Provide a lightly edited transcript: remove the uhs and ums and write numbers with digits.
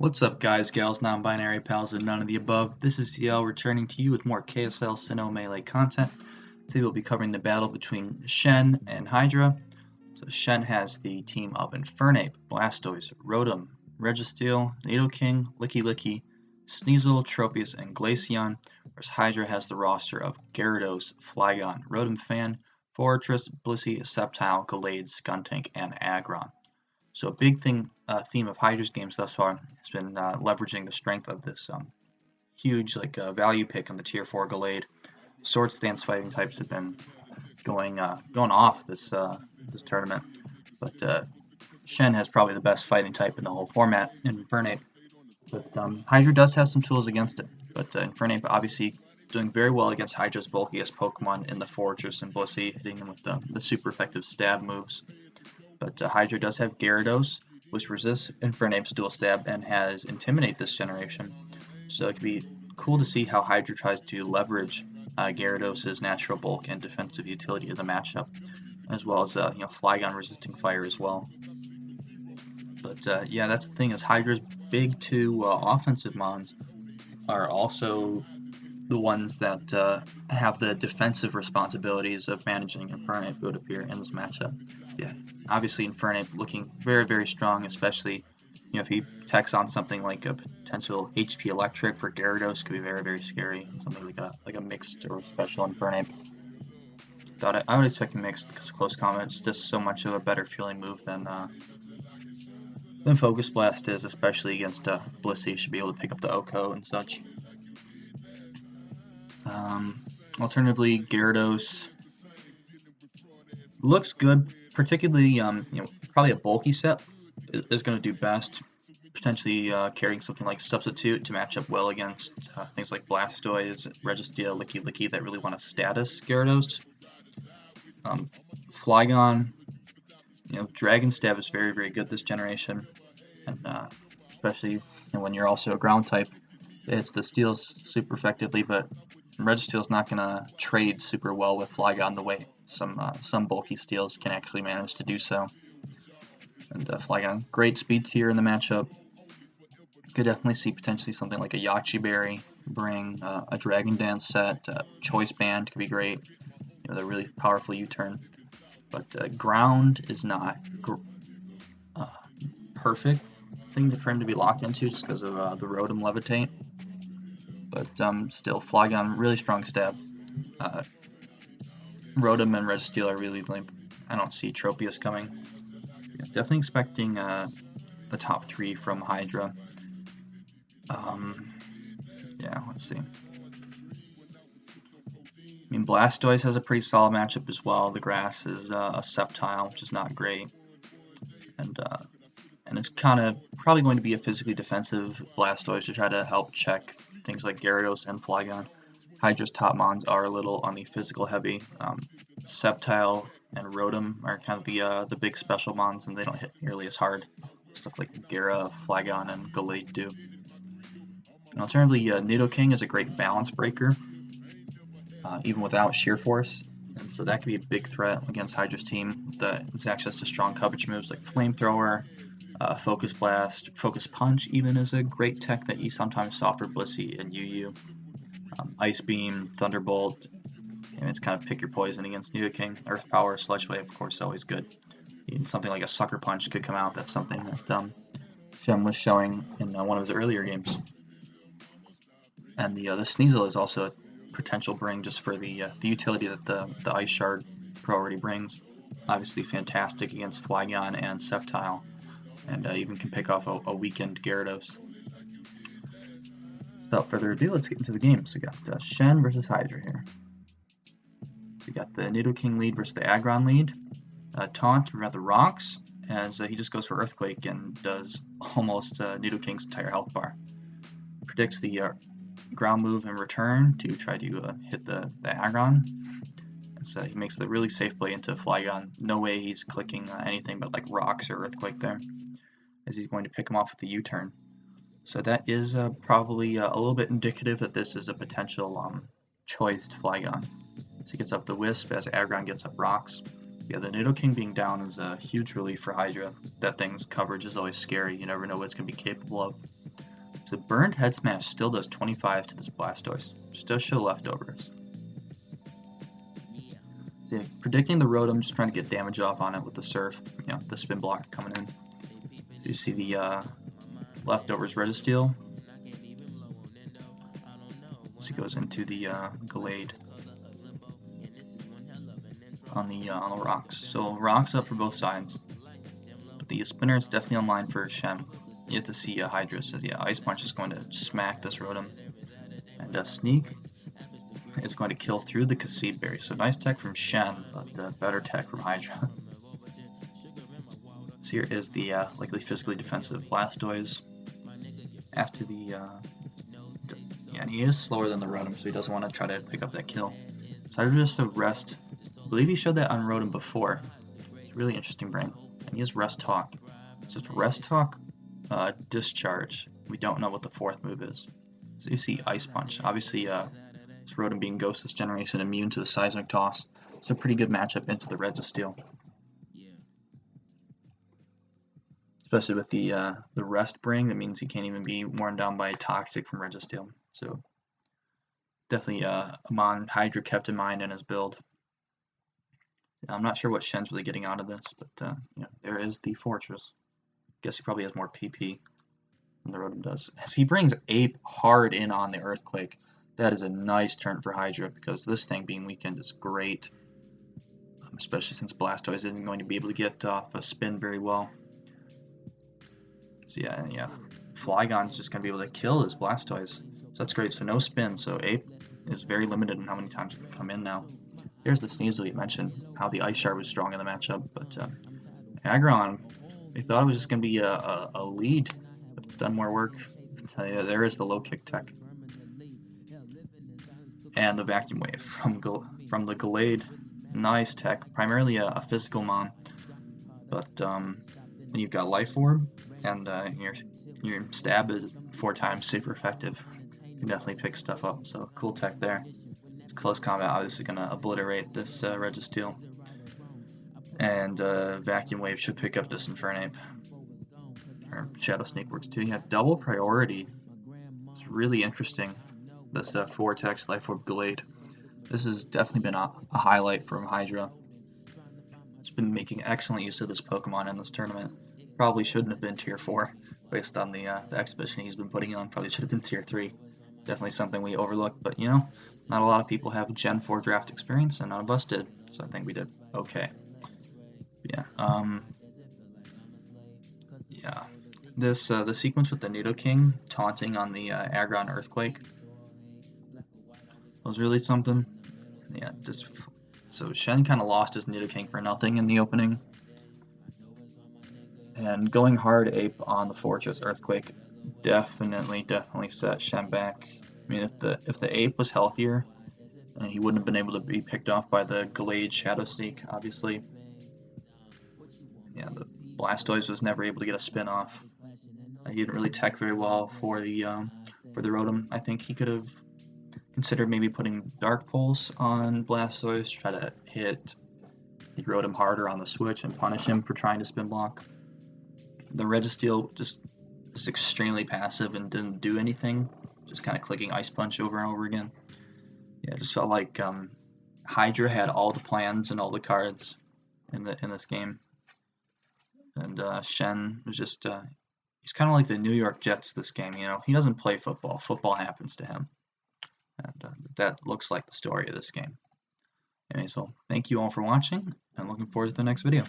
What's up, guys, gals, non-binary pals, and none of the above? This is CL returning to you with more KSL Sinnoh melee content. Today we'll be covering the battle between Tshen and Hydra. So Tshen has the team of Infernape, Blastoise, Rotom, Registeel, Nidoking, Licky, Sneasel, Tropius, and Glaceon, whereas Hydra has the roster of Gyarados, Flygon, Rotom Fan, Fortress, Blissey, Sceptile, Gallade, Skuntank, and Aggron. So a big theme of Hydra's games thus far has been leveraging the strength of this huge value pick on the Tier 4 Gallade. Sword Stance fighting types have been going off this tournament, but Tshen has probably the best fighting type in the whole format in Infernape. But Hydra does have some tools against it, but Infernape obviously doing very well against Hydra's bulkiest Pokemon in the Fortress and Blissey, hitting them with the super effective stab moves. But Hydra does have Gyarados, which resists Infernape's dual stab and has Intimidate this generation. So it could be cool to see how Hydra tries to leverage Gyarados' natural bulk and defensive utility of the matchup, as well as Flygon resisting fire as well. But yeah, that's the thing, is Hydra's big two offensive mons are also the ones that have the defensive responsibilities of managing Infernape, would appear in this matchup. Yeah, obviously Infernape looking very, very strong, especially if he techs on something like a potential HP Electric for Gyarados, could be very, very scary. Something like a mixed or special Infernape. But I would expect a mixed because Close Combat is just so much of a better feeling move than Focus Blast is, especially against Blissey. Should be able to pick up the Oko and such. Alternatively, Gyarados looks good, particularly probably a bulky set is going to do best. Potentially carrying something like Substitute to match up well against things like Blastoise, Registeel, Licky that really want to status Gyarados. Flygon, Dragon Stab is very, very good this generation, and especially when you're also a ground type, it's the steals super effectively, but Registeel's not going to trade super well with Flygon the way some bulky steals can actually manage to do so. And Flygon, great speed tier in the matchup. Could definitely see potentially something like a Yachi Berry bring a Dragon Dance set. Choice Band could be great. They're really powerful U-turn. But ground is not perfect thing for him to be locked into just because of the Rotom Levitate. But still, Flygon, really strong stab. Rotom and Registeel are really lame. I don't see Tropius coming. Yeah, definitely expecting the top 3 from Hydra. Yeah, let's see. I mean, Blastoise has a pretty solid matchup as well. The grass is a Sceptile, which is not great. And it's kind of probably going to be a physically defensive Blastoise to try to help check things like Gyarados and Flygon. Hydra's top mons are a little on the physical heavy. Sceptile and Rotom are kind of the big special mons, and they don't hit nearly as hard. Stuff like Gyara, Flygon, and Gallade do. And alternatively, Nidoking is a great balance breaker, even without Sheer Force. And so that could be a big threat against Hydra's team that has access to strong coverage moves like Flamethrower, Focus Blast, Focus Punch even is a great tech that you sometimes saw for Blissey and UU. Ice Beam, Thunderbolt, and it's kind of pick your poison against Nidoking. Earth Power, Sludge Wave, of course, always good. Even something like a Sucker Punch could come out. That's something that Tshen was showing in one of his earlier games. And the Sneasel is also a potential bring just for the utility that the Ice Shard Pro already brings. Obviously fantastic against Flygon and Sceptile, and even can pick off a weakened Gyarados. Without further ado, let's get into the games. We got Tshen versus Hydra here. We got the Nidoking lead versus the Aggron lead. Taunt to prevent the rocks, as he just goes for Earthquake and does almost Nidoking's entire health bar. Predicts the ground move in return to try to hit the Aggron. So he makes the really safe play into Flygon. No way he's clicking anything but like rocks or Earthquake there, as he's going to pick him off with the U-turn. So that is probably a little bit indicative that this is a potential choiced Flygon. So he gets up the Wisp as Aggron gets up rocks. Yeah, the Nidoking being down is a huge relief for Hydra. That thing's coverage is always scary. You never know what it's going to be capable of. So Burned Head Smash still does 25 to this Blastoise. Just does show leftovers. So yeah, predicting the Rotom, just trying to get damage off on it with the Surf. You know, the Spin Block coming in. So you see the leftovers Registeel. So he goes into the Glade on the rocks. So rocks up for both sides. But the spinner is definitely online for Tshen. You have to see Hydra says, yeah, Ice Punch is going to smack this Rotom. And Sneak is going to kill through the Cassette Berry. So nice tech from Tshen, but better tech from Hydra. So here is the likely physically defensive Blastoise. After the yeah, and he is slower than the Rotom, so he doesn't want to try to pick up that kill. So Hydra just to rest. I believe he showed that on Rotom before. It's a really interesting brain. And he has Rest Talk. So it's Rest Talk, Discharge. We don't know what the fourth move is. So you see Ice Punch. Obviously, this Rotom being Ghost this generation immune to the Seismic Toss. It's a pretty good matchup into the Registeel. Especially with the Rest Bring, that means he can't even be worn down by Toxic from Registeel. So definitely a mon Hydra kept in mind in his build. I'm not sure what Tshen's really getting out of this, but you know, there is the Fortress. Guess he probably has more PP than the Rotom does. As he brings Ape hard in on the Earthquake, that is a nice turn for Hydra, because this thing being weakened is great, especially since Blastoise isn't going to be able to get off a spin very well. So yeah, Flygon's just going to be able to kill his Blastoise. So that's great. So no spin, so Ape is very limited in how many times it can come in now. Here's the Sneasel you mentioned, how the Ice Shard was strong in the matchup, but Aggron, they thought it was just going to be a lead, but it's done more work. I tell you, there is the low kick tech. And the Vacuum Wave from the Glade. Nice tech, primarily a physical mon, but then you've got Life Orb, and your stab is 4 times super effective. You can definitely pick stuff up, so cool tech there. Close combat obviously going to obliterate this Registeel. And Vacuum Wave should pick up this Infernape. Or Shadow Sneak works too. You have double priority. It's really interesting, this Vortex Life Orb Glade. This has definitely been a highlight from Hydra. It's been making excellent use of this Pokemon in this tournament. Probably shouldn't have been tier 4 based on the exhibition he's been putting on. Probably should have been tier 3. Definitely something we overlooked, but you know, not a lot of people have Gen 4 draft experience, and none of us did, so I think we did okay. Yeah, yeah. This the sequence with the Nidoking taunting on the Aggron Earthquake was really something. Yeah, just so Tshen kind of lost his Nidoking for nothing in the opening, and going hard Ape on the Fortress Earthquake definitely set Tshen back. I mean, if the Ape was healthier, he wouldn't have been able to be picked off by the Glade Shadow Sneak, obviously. Yeah, the Blastoise was never able to get a spin off. He didn't really tech very well for the Rotom. I think he could have considered maybe putting Dark Pulse on Blastoise, try to hit the Rotom harder on the switch and punish him for trying to spin block. The Registeel just is extremely passive and didn't do anything, just kind of clicking Ice Punch over and over again. Yeah, it just felt like Hydra had all the plans and all the cards in this game, and Tshen was just he's kind of like the New York Jets this game. You know, he doesn't play football. Football happens to him, and that looks like the story of this game. Anyway, so thank you all for watching, and looking forward to the next video.